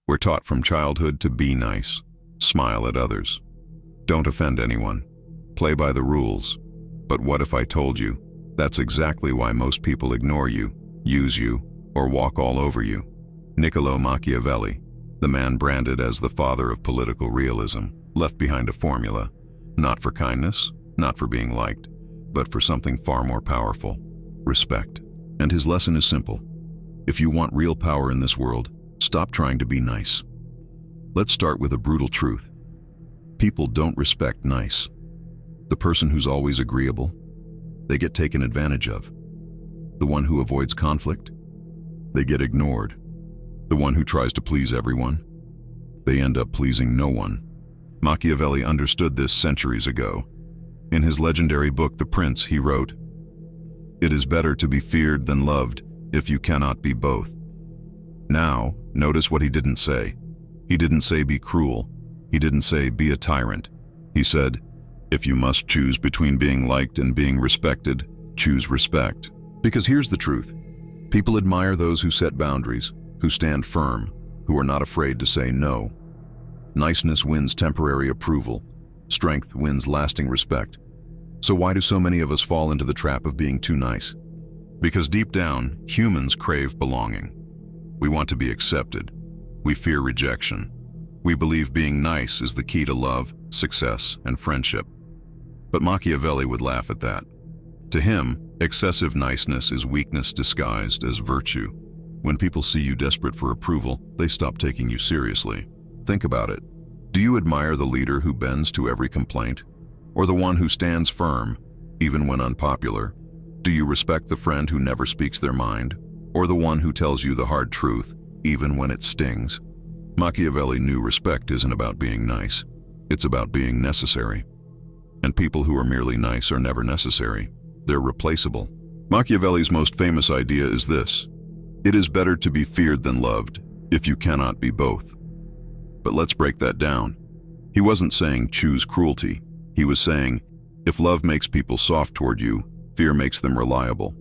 We're taught from childhood to be nice, smile at others, don't offend anyone, play by the rules. But what if I told you that's exactly why most people ignore you, use you, or walk all over you? Niccolò Machiavelli, the man branded as the father of political realism, left behind a formula, not for kindness, not for being liked, but for something far more powerful: respect. And his lesson is simple. If you want real power in this world, stop trying to be nice. Let's start with a brutal truth. People don't respect nice. The person who's always agreeable, they get taken advantage of. The one who avoids conflict, they get ignored. The one who tries to please everyone, they end up pleasing no one. Machiavelli understood this centuries ago. In his legendary book, The Prince, he wrote, "It is better to be feared than loved if you cannot be both." Now, notice what he didn't say. He didn't say be cruel. He didn't say be a tyrant. He said, if you must choose between being liked and being respected, choose respect. Because here's the truth. People admire those who set boundaries, who stand firm, who are not afraid to say no. Niceness wins temporary approval. Strength wins lasting respect. So why do so many of us fall into the trap of being too nice? Because deep down, humans crave belonging. We want to be accepted. We fear rejection. We believe being nice is the key to love, success, and friendship. But Machiavelli would laugh at that. To him, excessive niceness is weakness disguised as virtue. When people see you desperate for approval, they stop taking you seriously. Think about it. Do you admire the leader who bends to every complaint? Or the one who stands firm, even when unpopular? Do you respect the friend who never speaks their mind? Or the one who tells you the hard truth, even when it stings? Machiavelli knew respect isn't about being nice. It's about being necessary. And people who are merely nice are never necessary. They're replaceable. Machiavelli's most famous idea is this: it is better to be feared than loved, if you cannot be both. But let's break that down. He wasn't saying choose cruelty. He was saying, if love makes people soft toward you, fear makes them reliable.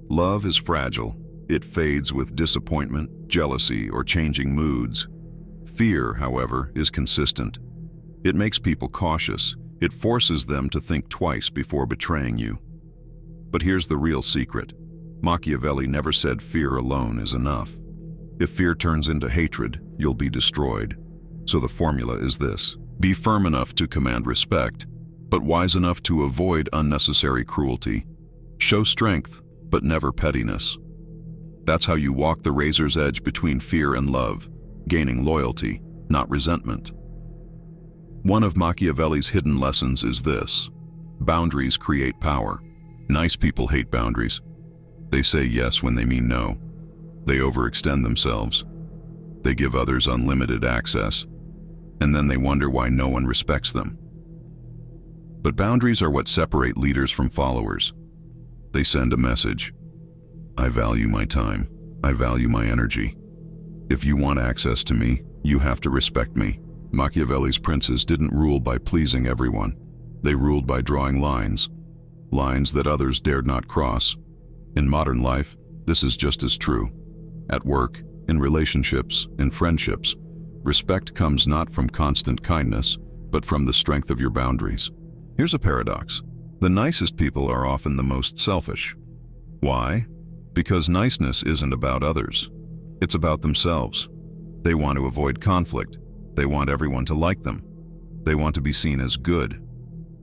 Love is fragile. It fades with disappointment, jealousy, or changing moods. Fear, however, is consistent. It makes people cautious. It forces them to think twice before betraying you. But here's the real secret. Machiavelli never said fear alone is enough. If fear turns into hatred, you'll be destroyed. So the formula is this: be firm enough to command respect, but wise enough to avoid unnecessary cruelty. Show strength, but never pettiness. That's how you walk the razor's edge between fear and love, gaining loyalty, not resentment. One of Machiavelli's hidden lessons is this: boundaries create power. Nice people hate boundaries. They say yes when they mean no. They overextend themselves. They give others unlimited access. And then they wonder why no one respects them. But boundaries are what separate leaders from followers. They send a message: I value my time. I value my energy. If you want access to me, you have to respect me. Machiavelli's princes didn't rule by pleasing everyone. They ruled by drawing lines that others dared not cross. In modern life, this is just as true. At work, in relationships, in friendships, respect comes not from constant kindness, but from the strength of your boundaries. Here's a paradox. The nicest people are often the most selfish. Why? Because niceness isn't about others. It's about themselves. They want to avoid conflict. They want everyone to like them. They want to be seen as good.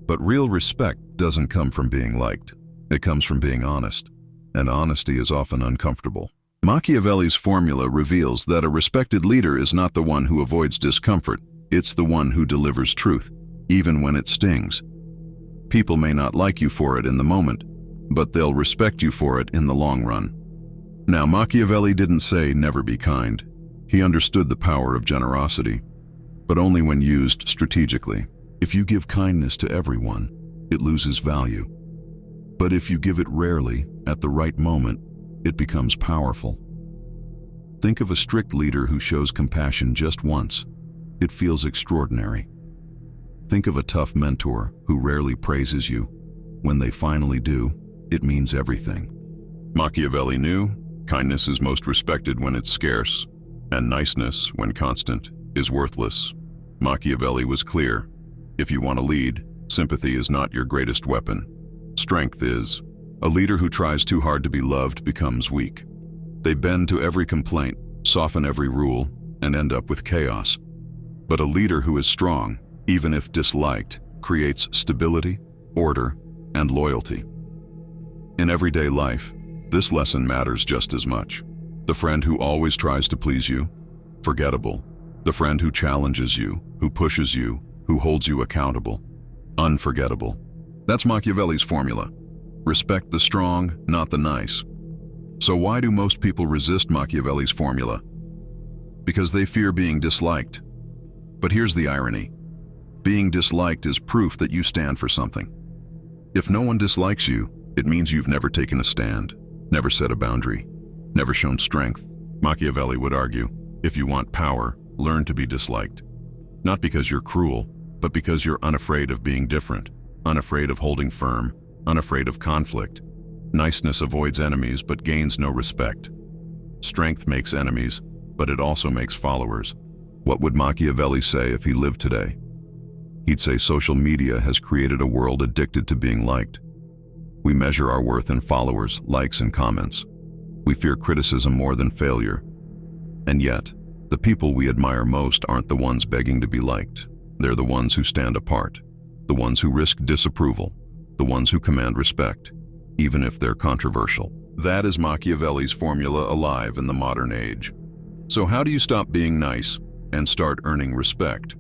But real respect doesn't come from being liked. It comes from being honest. And honesty is often uncomfortable. Machiavelli's formula reveals that a respected leader is not the one who avoids discomfort. It's the one who delivers truth, even when it stings. People may not like you for it in the moment, but they'll respect you for it in the long run. Now, Machiavelli didn't say never be kind. He understood the power of generosity, but only when used strategically. If you give kindness to everyone, it loses value. But if you give it rarely, at the right moment, it becomes powerful. Think of a strict leader who shows compassion just once. It feels extraordinary. Think of a tough mentor who rarely praises you. When they finally do, it means everything. Machiavelli knew kindness is most respected when it's scarce. And niceness, when constant, is worthless. Machiavelli was clear. If you want to lead, sympathy is not your greatest weapon. Strength is. A leader who tries too hard to be loved becomes weak. They bend to every complaint, soften every rule, and end up with chaos. But a leader who is strong, even if disliked, creates stability, order, and loyalty. In everyday life, this lesson matters just as much. The friend who always tries to please you, forgettable. The friend who challenges you, who pushes you, who holds you accountable, unforgettable. That's Machiavelli's formula. Respect the strong, not the nice. So why do most people resist Machiavelli's formula? Because they fear being disliked. But here's the irony. Being disliked is proof that you stand for something. If no one dislikes you, it means you've never taken a stand, never set a boundary, never shown strength. Machiavelli would argue, if you want power, learn to be disliked. Not because you're cruel, but because you're unafraid of being different, unafraid of holding firm, unafraid of conflict. Niceness avoids enemies but gains no respect. Strength makes enemies, but it also makes followers. What would Machiavelli say if he lived today? He'd say social media has created a world addicted to being liked. We measure our worth in followers, likes, and comments. We fear criticism more than failure. And yet, the people we admire most aren't the ones begging to be liked. They're the ones who stand apart, the ones who risk disapproval, the ones who command respect, even if they're controversial. That is Machiavelli's formula alive in the modern age. So how do you stop being nice and start earning respect?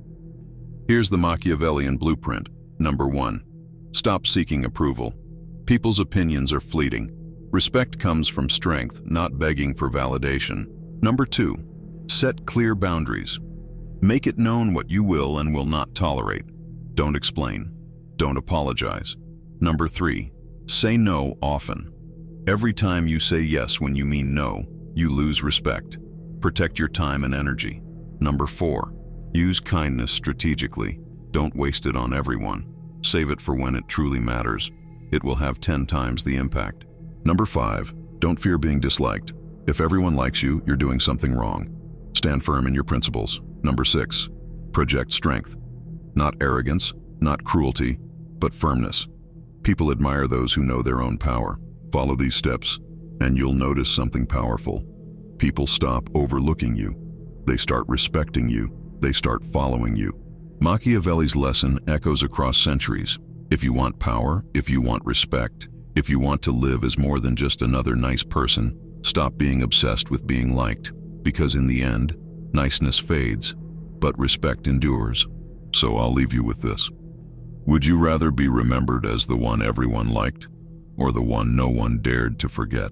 Here's the Machiavellian blueprint. Number 1. Stop seeking approval. People's opinions are fleeting. Respect comes from strength, not begging for validation. Number 2. Set clear boundaries. Make it known what you will and will not tolerate. Don't explain. Don't apologize. Number 3. Say no often. Every time you say yes when you mean no, you lose respect. Protect your time and energy. Number 4. Use kindness strategically. Don't waste it on everyone. Save it for when it truly matters. It will have 10 times the impact. Number 5. Don't fear being disliked. If everyone likes you, you're doing something wrong. Stand firm in your principles. Number 6. Project strength. Not arrogance, not cruelty, but firmness. People admire those who know their own power. Follow these steps, and you'll notice something powerful. People stop overlooking you. They start respecting you. They start following you. Machiavelli's lesson echoes across centuries. If you want power, if you want respect, if you want to live as more than just another nice person, stop being obsessed with being liked. Because in the end, niceness fades, but respect endures. So I'll leave you with this. Would you rather be remembered as the one everyone liked, or the one no one dared to forget?